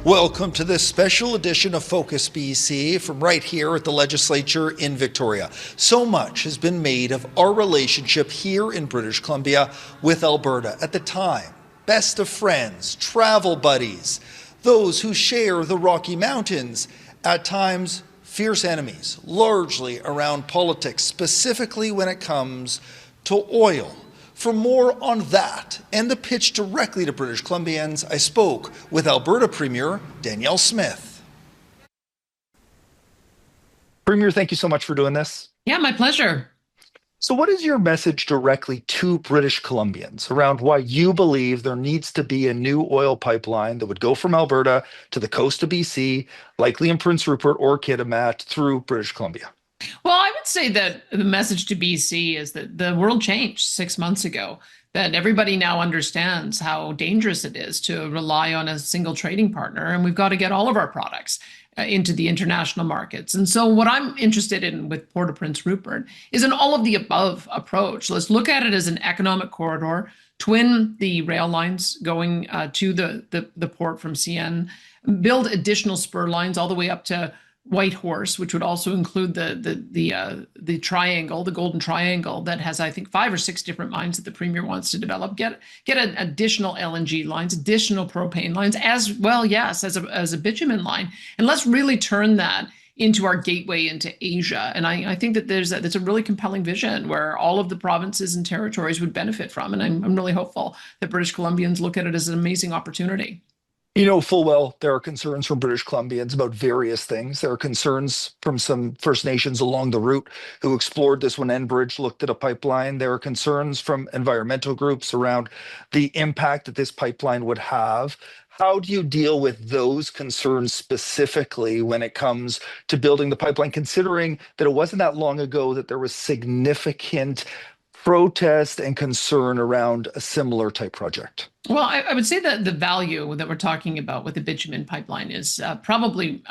Welcome to this special edition of Focus BC from right here at the Legislature in Victoria. So much has been made of our relationship here in British Columbia with Alberta. At the time, best of friends, travel buddies, those who share the Rocky Mountains, at times fierce enemies, largely around politics, specifically when it comes to oil. For more on that and the pitch directly to British Columbians, I spoke with Alberta Premier Danielle Smith. Premier, thank you so much for doing this. Yeah, my pleasure. So what is your message directly to British Columbians around why you believe there needs to be a new oil pipeline that would go from Alberta to the coast of BC, likely in Prince Rupert or Kitimat, through British Columbia? Well, I would say that the message to BC is that the world changed 6 months ago, that everybody now understands how dangerous it is to rely on a single trading partner, and we've got to get all of our products into the international markets. And so what I'm interested in with Port of Prince Rupert is an all of the above approach. Let's look at it as an economic corridor, twin the rail lines going to the port from CN, build additional spur lines all the way up to Whitehorse, which would also include the triangle, the Golden Triangle, that has, I think, 5 or 6 different mines that the Premier wants to develop. Get an additional LNG lines, additional propane lines, as well, yes, as a bitumen line, and let's really turn that into our gateway into Asia. And I think that there's a really compelling vision where all of the provinces and territories would benefit from, and I'm really hopeful that British Columbians look at it as an amazing opportunity. You know full well there are concerns from British Columbians about various things. There are concerns from some First Nations along the route who explored this when Enbridge looked at a pipeline. There are concerns from environmental groups around the impact that this pipeline would have. How do you deal with those concerns specifically when it comes to building the pipeline, considering that it wasn't that long ago that there was significant protest and concern around a similar type project? Well, I would say that the value that we're talking about with the bitumen pipeline is probably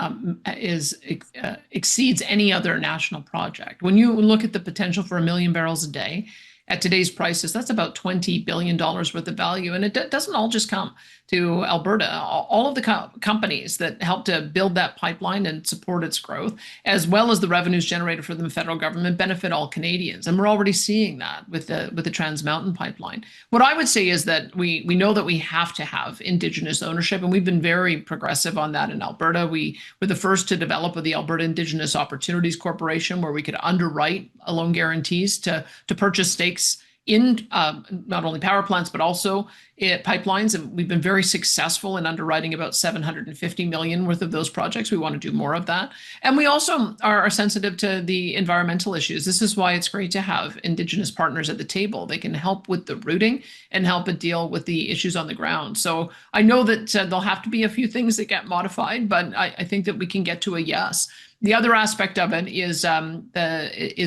exceeds any other national project. When you look at the potential for 1 million barrels a day, at today's prices, that's about $20 billion worth of value. And it doesn't all just come to Alberta. All of the companies that help to build that pipeline and support its growth, as well as the revenues generated for the federal government, benefit all Canadians. And we're already seeing that with the Trans Mountain pipeline. What I would say is that we know that we have to have Indigenous ownership, and we've been very progressive on that in Alberta. We were the first to develop with the Alberta Indigenous Opportunities Corporation, where we could underwrite loan guarantees to purchase stakes in not only power plants, but also pipelines. And we've been very successful in underwriting about 750 million worth of those projects. We want to do more of that. And we also are sensitive to the environmental issues. This is why it's great to have Indigenous partners at the table. They can help with the routing and help it deal with the issues on the ground. So I know that there'll have to be a few things that get modified, but I think that we can get to a yes. The other aspect of it is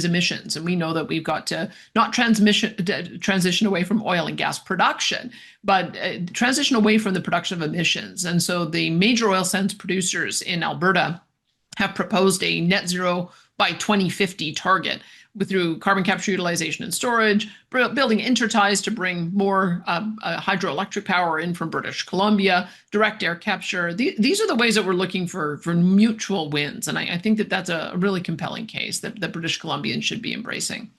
emissions, and we know that we've got to not transition away from oil and gas production, but transition away from the production of emissions. And so the major oil sands producers in Alberta have proposed a net zero by 2050 target through carbon capture, utilization, and storage, building interties to bring more hydroelectric power in from British Columbia, direct air capture. These are the ways that we're looking for mutual wins. And I think that that's a really compelling case that British Columbians should be embracing.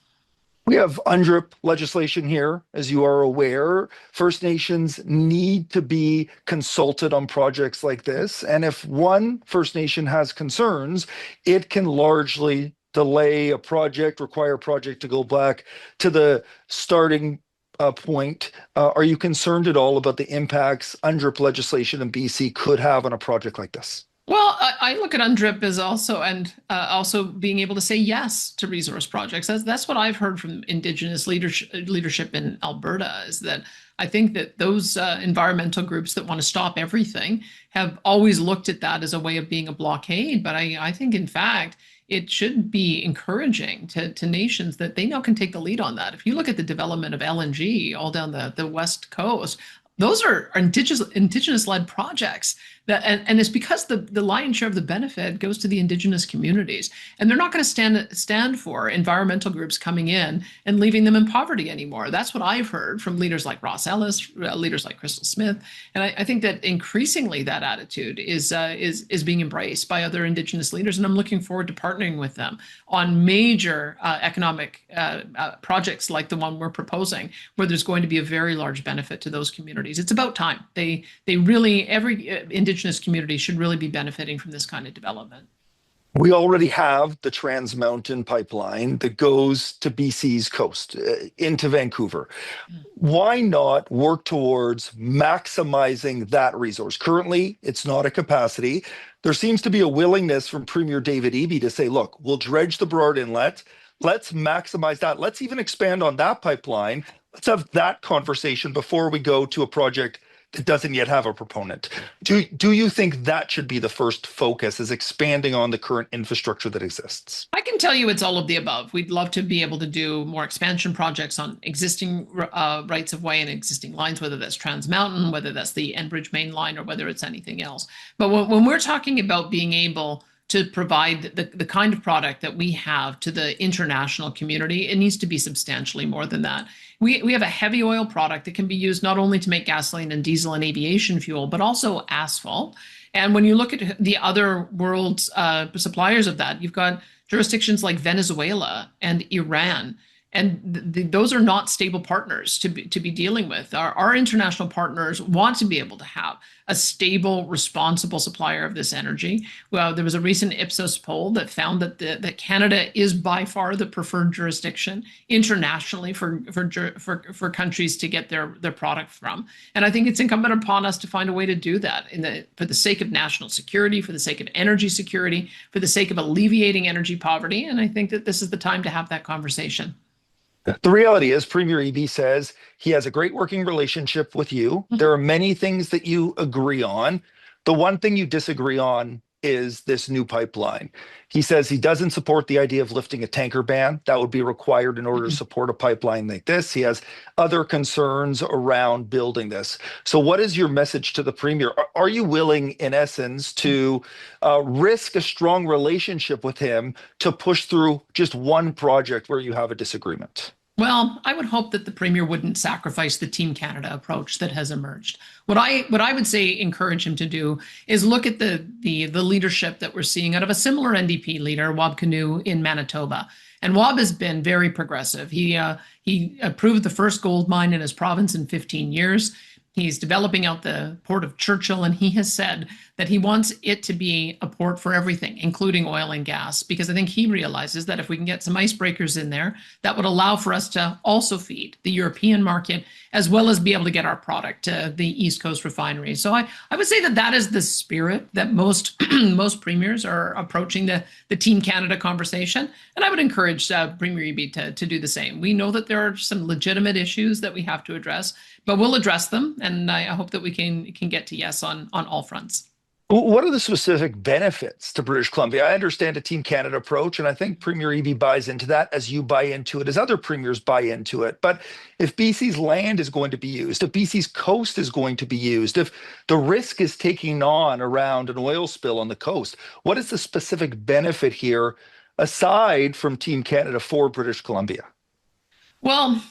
We have UNRIP legislation here, as you are aware. First Nations need to be consulted on projects like this. And if one First Nation has concerns, it can largely delay a project, require a project to go back to the starting point. Are you concerned at all about the impacts UNDRIP legislation in BC could have on a project like this? Well, I look at UNDRIP as also being able to say yes to resource projects. That's what I've heard from Indigenous leadership in Alberta, is that I think that those environmental groups that want to stop everything have always looked at that as a way of being a blockade. But I think, in fact, it should be encouraging to nations that they now can take the lead on that. If you look at the development of LNG all down the West Coast, Those are indigenous-led projects that, and it's because the lion's share of the benefit goes to the indigenous communities, and they're not going to stand for environmental groups coming in and leaving them in poverty anymore. That's what I've heard from leaders like Ross Ellis, leaders like Crystal Smith, and I think that increasingly that attitude is being embraced by other indigenous leaders, and I'm looking forward to partnering with them on major economic projects like the one we're proposing, where there's going to be a very large benefit to those communities. It's about time. They really, every indigenous community should really be benefiting from this kind of development. We already have the Trans Mountain pipeline that goes to BC's coast into Vancouver. Why not work towards maximizing that resource? Currently, it's not a capacity. There seems to be a willingness from Premier David Eby to say, look, we'll dredge the Burrard Inlet. Let's maximize that. Let's even expand on that pipeline. Let's have that conversation before we go to a project that doesn't yet have a proponent. Do you think that should be the first focus, is expanding on the current infrastructure that exists? I can tell you it's all of the above. We'd love to be able to do more expansion projects on existing rights of way and existing lines, whether that's Trans Mountain, whether that's the Enbridge main line, or whether it's anything else. But when we're talking about being able to provide the kind of product that we have to the international community, it needs to be substantially more than that. We have a heavy oil product that can be used not only to make gasoline and diesel and aviation fuel, but also asphalt. And when you look at the other world's suppliers of that, you've got jurisdictions like Venezuela and Iran. And those are not stable partners to be dealing with. Our international partners want to be able to have a stable, responsible supplier of this energy. Well, there was a recent Ipsos poll that found that Canada is by far the preferred jurisdiction internationally for countries to get their product from. And I think it's incumbent upon us to find a way to do that for the sake of national security, for the sake of energy security, for the sake of alleviating energy poverty. And I think that this is the time to have that conversation. The reality is, Premier Eby says he has a great working relationship with you. There are many things that you agree on. The one thing you disagree on is this new pipeline. He says he doesn't support the idea of lifting a tanker ban. That would be required in order to support a pipeline like this. He has other concerns around building this. So what is your message to the Premier? Are you willing, in essence, to risk a strong relationship with him to push through just one project where you have a disagreement? Well, I would hope that the Premier wouldn't sacrifice the Team Canada approach that has emerged. What I would say encourage him to do is look at the leadership that we're seeing out of a similar NDP leader, Wab Kinew in Manitoba. And Wab has been very progressive. He approved the first gold mine in his province in 15 years. He's developing out the port of Churchill, and he has said that he wants it to be a port for everything, including oil and gas, because I think he realizes that if we can get some icebreakers in there, that would allow for us to also feed the European market, as well as be able to get our product to the East Coast refineries. So I would say that is the spirit that most premiers are approaching the Team Canada conversation. And I would encourage Premier Eby to do the same. We know that there are some legitimate issues that we have to address, but we'll address them. And I hope that we can get to yes on all fronts. What are the specific benefits to British Columbia? I understand a Team Canada approach, and I think Premier Eby buys into that, as you buy into it, as other premiers buy into it. But if BC's land is going to be used, if BC's coast is going to be used, if the risk is taking on around an oil spill on the coast, what is the specific benefit here, aside from Team Canada, for British Columbia? Well,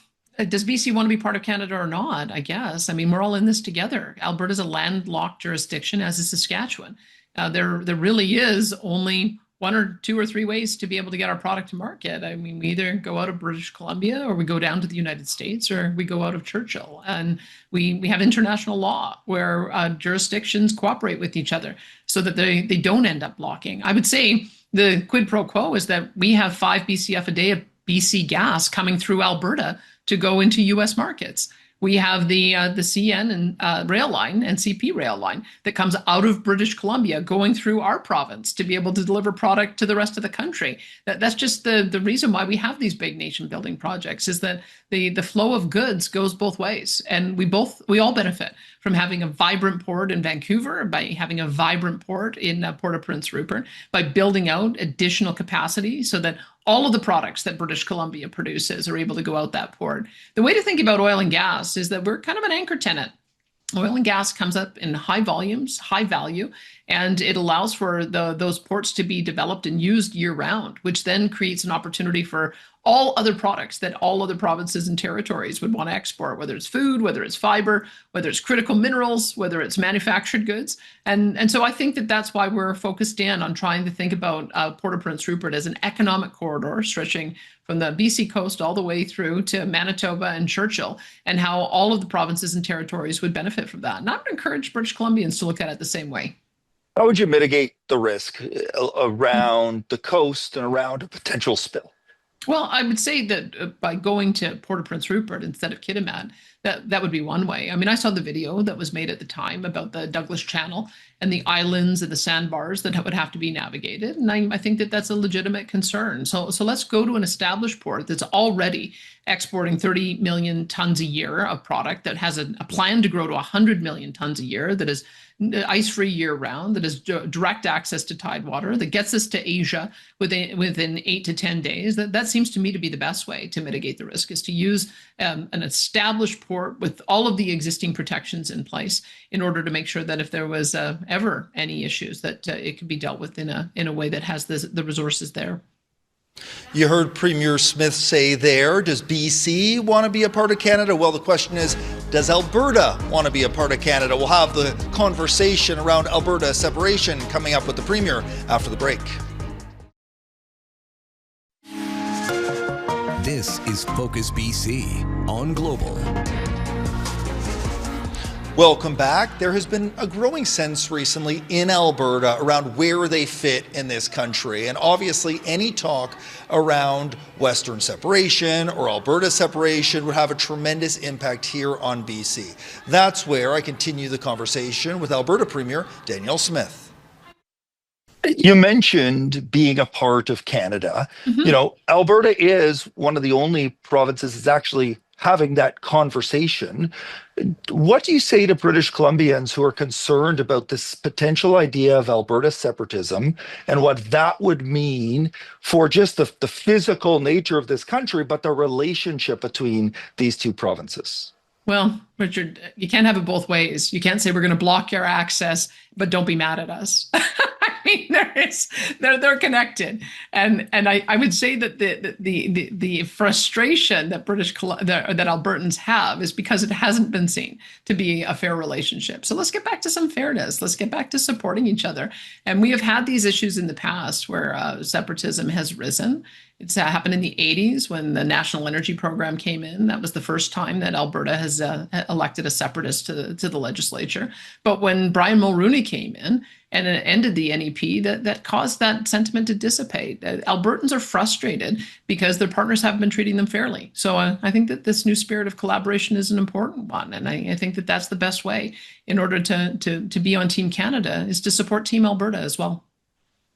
does BC want to be part of Canada or not? I guess. I mean, we're all in this together. Alberta's a landlocked jurisdiction, as is Saskatchewan. There really is only one or two or three ways to be able to get our product to market. I mean, we either go out of British Columbia, or we go down to the United States, or we go out of Churchill. And we have international law where jurisdictions cooperate with each other so that they don't end up blocking. I would say the quid pro quo is that we have 5 BCF a day of BC gas coming through Alberta to go into U.S. markets. We have the CN and rail line and CP rail line that comes out of British Columbia going through our province to be able to deliver product to the rest of the country. That's just the reason why we have these big nation building projects, is that the flow of goods goes both ways. And we all benefit from having a vibrant port in Vancouver, by having a vibrant port in Port of Prince Rupert, by building out additional capacity so that all of the products that British Columbia produces are able to go out that port. The way to think about oil and gas is that we're kind of an anchor tenant Oil and gas comes up in high volumes, high value, and it allows for those ports to be developed and used year round, which then creates an opportunity for all other products that all other provinces and territories would want to export, whether it's food, whether it's fiber, whether it's critical minerals, whether it's manufactured goods. And so I think that that's why we're focused in on trying to think about Port of Prince Rupert as an economic corridor stretching from the BC coast all the way through to Manitoba and Churchill, and how all of the provinces and territories would benefit from that. And I would encourage British Columbians to look at it the same way. How would you mitigate the risk around the coast and around a potential spill? Well, I would say that by going to Port of Prince Rupert instead of Kitimat, that would be one way. I mean, I saw the video that was made at the time about the Douglas Channel and the islands and the sandbars that would have to be navigated. And I think that that's a legitimate concern. So let's go to an established port that's already exporting 30 million tons a year of product, that has a plan to grow to 100 million tons a year, that is ice-free year-round, that has direct access to tidewater, that gets us to Asia within 8 to 10 days. That seems to me to be the best way to mitigate the risk, is to use an established port with all of the existing protections in place in order to make sure that if there was ever any issues, that it could be dealt with in a way that has the resources there. You heard Premier Smith say there, does BC want to be a part of Canada? Well, the question is, does Alberta want to be a part of Canada? We'll have the conversation around Alberta separation coming up with the Premier after the break. This is Focus BC on Global. Welcome back. There has been a growing sense recently in Alberta around where they fit in this country. And obviously, any talk around Western separation or Alberta separation would have a tremendous impact here on BC. That's where I continue the conversation with Alberta Premier Danielle Smith. You mentioned being a part of Canada. Mm-hmm. You know, Alberta is one of the only provinces that's actually having that conversation. What do you say to British Columbians who are concerned about this potential idea of Alberta separatism and what that would mean for just the physical nature of this country, but the relationship between these two provinces? Well, Richard, you can't have it both ways. You can't say we're going to block your access, but don't be mad at us. I mean, they're connected, and I would say that the frustration that that Albertans have is because it hasn't been seen to be a fair relationship. So let's get back to some fairness. Let's get back to supporting each other. And we have had these issues in the past where separatism has risen. It's happened in the 80s when the National Energy Program came in. That was the first time that Alberta has elected a separatist to the legislature. But when Brian Mulroney came in and it ended the NEP, that caused that sentiment to dissipate. Albertans are frustrated because their partners haven't been treating them fairly. So I think that this new spirit of collaboration is an important one. And I think that that's the best way in order to be on Team Canada, is to support Team Alberta as well.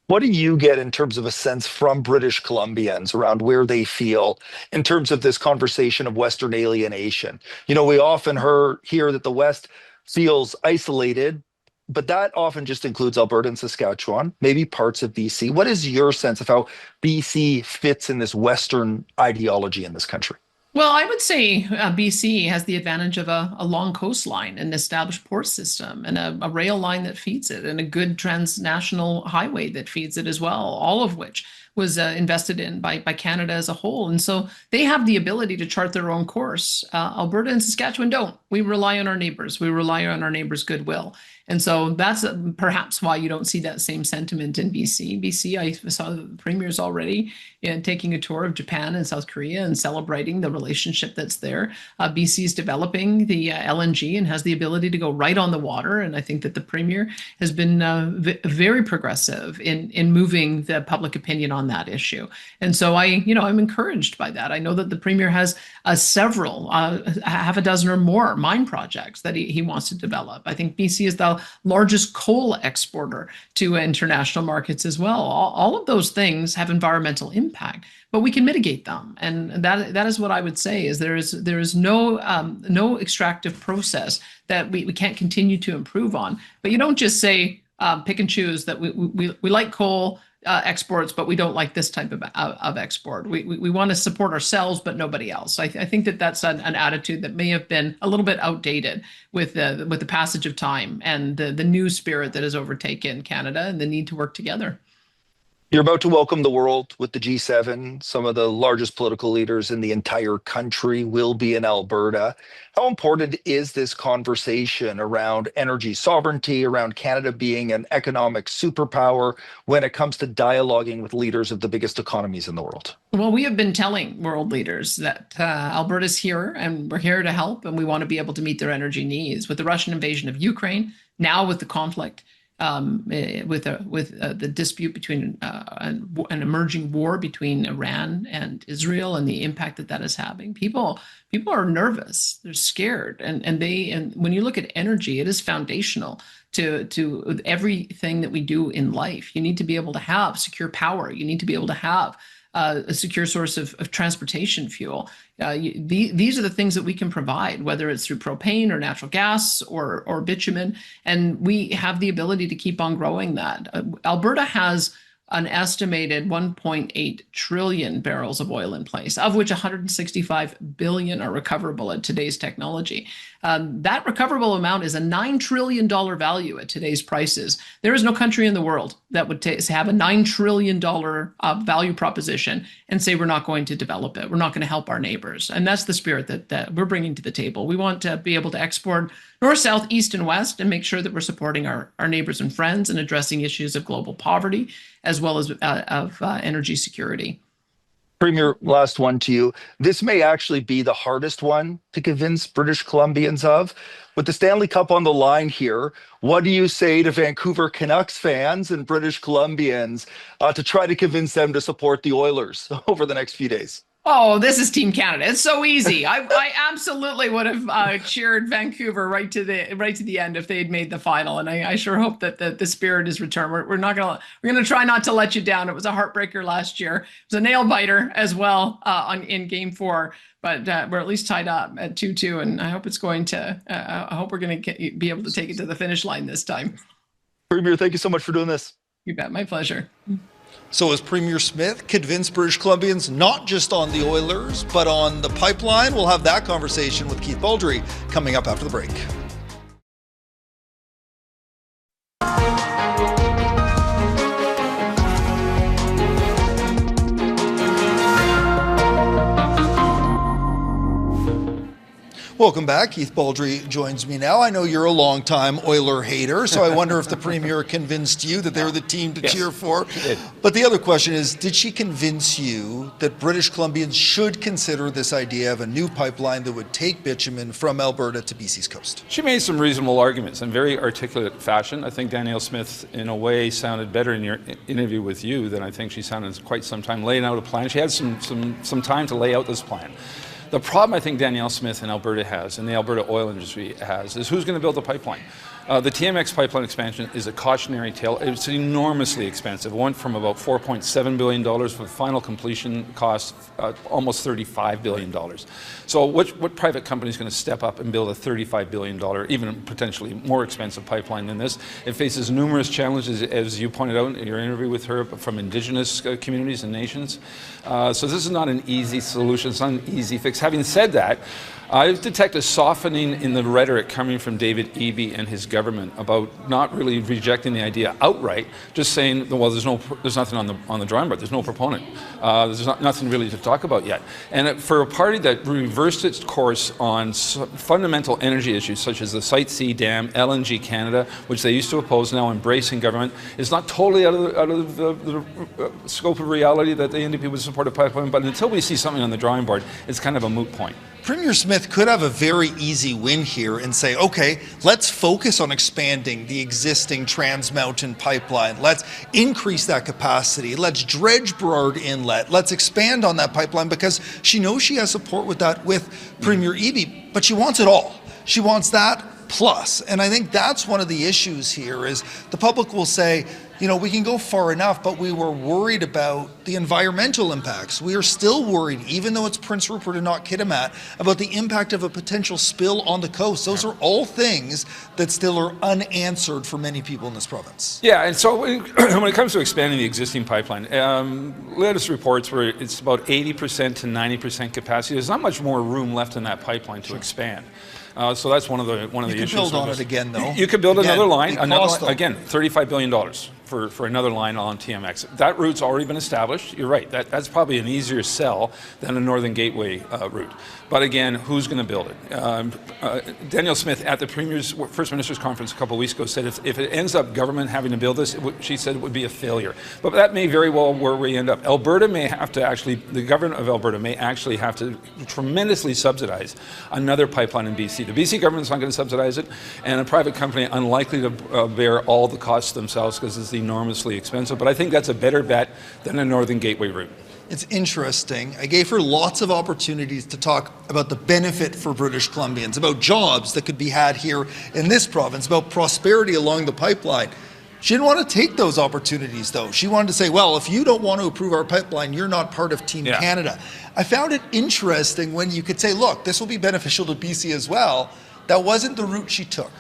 What do you get in terms of a sense from British Columbians around where they feel in terms of this conversation of Western alienation? You know, we often hear that the West feels isolated, but that often just includes Alberta and Saskatchewan, maybe parts of BC. What is your sense of how BC fits in this Western ideology in this country? Well, I would say BC has the advantage of a long coastline, an established port system, and a rail line that feeds it, and a good transnational highway that feeds it as well, all of which was invested in by Canada as a whole. And so they have the ability to chart their own course. Alberta and Saskatchewan don't. We rely on our neighbors. We rely on our neighbors' goodwill. And so that's perhaps why you don't see that same sentiment in BC. BC, I saw the premiers already taking a tour of Japan and South Korea and celebrating the relationship that's there. BC is developing the LNG and has the ability to go right on the water. And I think that the premier has been very progressive in moving the public opinion on that issue. And so I'm encouraged by that. I know that the premier has several, half a dozen or more mine projects that he wants to develop. I think BC is the largest coal exporter to international markets as well. All of those things have environmental impact, but we can mitigate them. And that is what I would say, is there is no extractive process that we can't continue to improve on. But you don't just say, pick and choose that we like coal, exports, but we don't like this type of export. We want to support ourselves, but nobody else. I think that's an attitude that may have been a little bit outdated with the passage of time and the new spirit that has overtaken Canada and the need to work together. You're about to welcome the world with the G7. Some of the largest political leaders in the entire country will be in Alberta. How important is this conversation around energy sovereignty, around Canada being an economic superpower when it comes to dialoguing with leaders of the biggest economies in the world? Well, we have been telling world leaders that Alberta's here and we're here to help, and we want to be able to meet their energy needs. With the Russian invasion of Ukraine, now with the conflict, with the dispute between an emerging war between Iran and Israel and the impact that is having, people are nervous, they're scared, and when you look at energy, it is foundational to everything that we do in life. You need to be able to have secure power. You need to be able to have a secure source of transportation fuel. These are the things that we can provide, whether it's through propane or natural gas or bitumen, and we have the ability to keep on growing that. Alberta has an estimated 1.8 trillion barrels of oil in place, of which 165 billion are recoverable at today's technology. That recoverable amount is a $9 trillion value at today's prices. There is no country in the world that would have a $9 trillion value proposition and say we're not going to develop it. We're not going to help our neighbors. And that's the spirit that we're bringing to the table. We want to be able to export north, south, east, and west and make sure that we're supporting our neighbors and friends and addressing issues of global poverty as well as of energy security. Premier, last one to you. This may actually be the hardest one to convince British Columbians of. With the Stanley Cup on the line here, what do you say to Vancouver Canucks fans and British Columbians to try to convince them to support the Oilers over the next few days? Oh, this is Team Canada. It's so easy. I absolutely would have cheered Vancouver right to the end if they had made the final. And I sure hope that the spirit is returned. We're gonna try not to let you down. It was a heartbreaker last year. It was a nail biter as well in Game 4. But we're at least tied up at 2-2, and I hope it's going to. I hope we're going to be able to take it to the finish line this time. Premier, thank you so much for doing this. You bet, my pleasure. So as Premier Smith convinced British Columbians not just on the Oilers, but on the pipeline? We'll have that conversation with Keith Baldry coming up after the break. Welcome back. Keith Baldry joins me now. I know you're a longtime Oiler hater, so I wonder if the Premier convinced you that they're the team to cheer for. But the other question is, did she convince you that British Columbians should consider this idea of a new pipeline that would take bitumen from Alberta to BC's coast? She made some reasonable arguments in very articulate fashion. I think Danielle Smith, in a way, sounded better in your interview with you than I think she sounded in quite some time laying out a plan. She had some time to lay out this plan. The problem I think Danielle Smith in Alberta has, and the Alberta oil industry has, is who's going to build the pipeline. The TMX pipeline expansion is a cautionary tale. It's enormously expensive. It went from about $4.7 billion with final completion cost almost $35 billion. So what private company is going to step up and build a $35 billion, even potentially more expensive pipeline than this? It faces numerous challenges, as you pointed out in your interview with her, from Indigenous communities and nations. So this is not an easy solution. It's not an easy fix. Having said that, I detect a softening in the rhetoric coming from David Eby and his government about not really rejecting the idea outright, just saying, well, there's nothing on the drawing board. There's no proponent. There's nothing really to talk about yet. And for a party that reversed its course on fundamental energy issues such as the Site C dam, LNG Canada, which they used to oppose, now embracing government, is not totally out of the scope of reality that the NDP would support a pipeline. But until we see something on the drawing board, it's kind of a moot point. Premier Smith could have a very easy win here and say, okay, let's focus on expanding the existing Trans Mountain pipeline. Let's increase that capacity. Let's dredge Burrard Inlet. Let's expand on that pipeline, because she knows she has support with that with Premier Eby, but she wants it all. She wants that plus. And I think that's one of the issues here is the public will say, you know, we can go far enough, but we were worried about the environmental impacts. We are still worried, even though it's Prince Rupert and not Kitimat, about the impact of a potential spill on the coast. Those are all things that still are unanswered for many people in this province. Yeah, and so when it comes to expanding the existing pipeline, latest reports where it's about 80% to 90% capacity. There's not much more room left in that pipeline to expand. So that's one of the issues. You could build on it again, though. You could build another line. Again, $35 billion for another line on TMX. That route's already been established. You're right. That's probably an easier sell than a Northern Gateway route. But again, who's going to build it? Danielle Smith at the First Minister's Conference a couple of weeks ago said if it ends up government having to build this, she said it would be a failure. But that may very well where we end up. Alberta may have to actually, the government of Alberta may actually have to tremendously subsidize another pipeline in BC. The BC government's not going to subsidize it, and a private company unlikely to bear all the costs themselves because it's enormously expensive. But I think that's a better bet than a Northern Gateway route. It's interesting. I gave her lots of opportunities to talk about the benefit for British Columbians, about jobs that could be had here in this province, about prosperity along the pipeline. She didn't want to take those opportunities, though. She wanted to say, well, if you don't want to approve our pipeline, you're not part of Team Canada. I found it interesting when you could say, look, this will be beneficial to BC as well. That wasn't the route she took.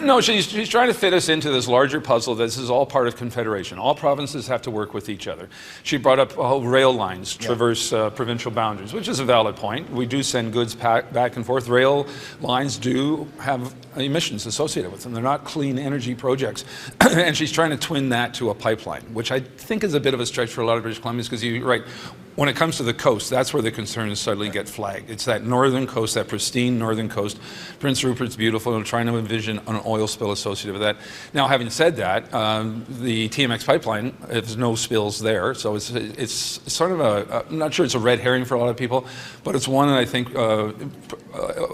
No, she's trying to fit us into this larger puzzle. This is all part of Confederation. All provinces have to work with each other. She brought up rail lines traverse provincial boundaries, which is a valid point. We do send goods back and forth. Rail lines do have emissions associated with them. They're not clean energy projects. And she's trying to twin that to a pipeline, which I think is a bit of a stretch for a lot of British Columbians because you're right. When it comes to the coast, that's where the concerns suddenly get flagged. It's that northern coast, that pristine northern coast. Prince Rupert's beautiful, and trying to envision an oil spill associated with that. Now, having said that, the TMX pipeline, there's no spills there, so it's sort of I'm not sure it's a red herring for a lot of people, but it's one that I think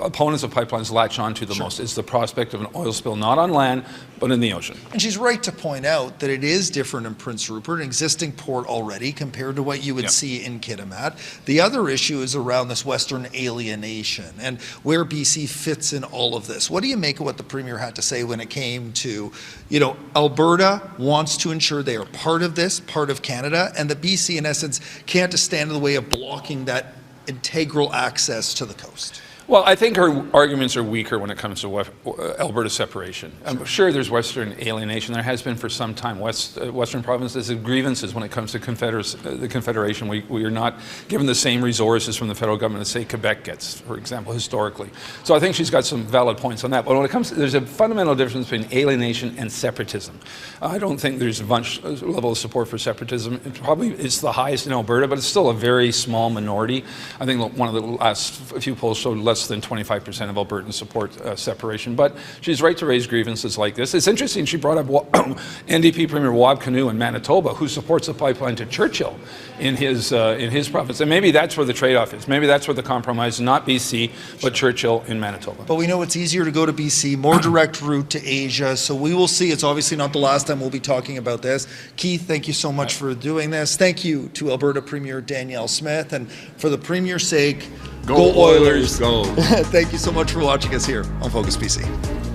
opponents of pipelines latch onto the most. It's the prospect of an oil spill, not on land, but in the ocean. And she's right to point out that it is different in Prince Rupert, an existing port already, compared to what you would see in Kitimat. The other issue is around this Western alienation and where BC fits in all of this. What do you make of what the Premier had to say when it came to, you know, Alberta wants to ensure they are part of this, part of Canada, and that BC, in essence, can't stand in the way of blocking that integral access to the coast? Well, I think her arguments are weaker when it comes to Alberta separation. I'm sure there's Western alienation. There has been for some time. Western provinces have grievances when it comes to the Confederation. We are not given the same resources from the federal government as, say, Quebec gets, for example, historically. So I think she's got some valid points on that. But when it comes to, there's a fundamental difference between alienation and separatism. I don't think there's much level of support for separatism. It's the highest in Alberta, but it's still a very small minority. I think one of the last few polls showed less than 25% of Albertans support separation, but she's right to raise grievances like this. It's interesting she brought up NDP Premier Wab Kinew in Manitoba, who supports a pipeline to Churchill in his province, and maybe that's where the trade-off is. Maybe that's where the compromise is, not BC, but Churchill in Manitoba. But we know it's easier to go to BC, more direct route to Asia, so we will see. It's obviously not the last time we'll be talking about this. Keith, thank you so much for doing this. Thank you to Alberta Premier Danielle Smith, and for the Premier's sake, go Oilers, go. Thank you so much for watching us here on Focus BC.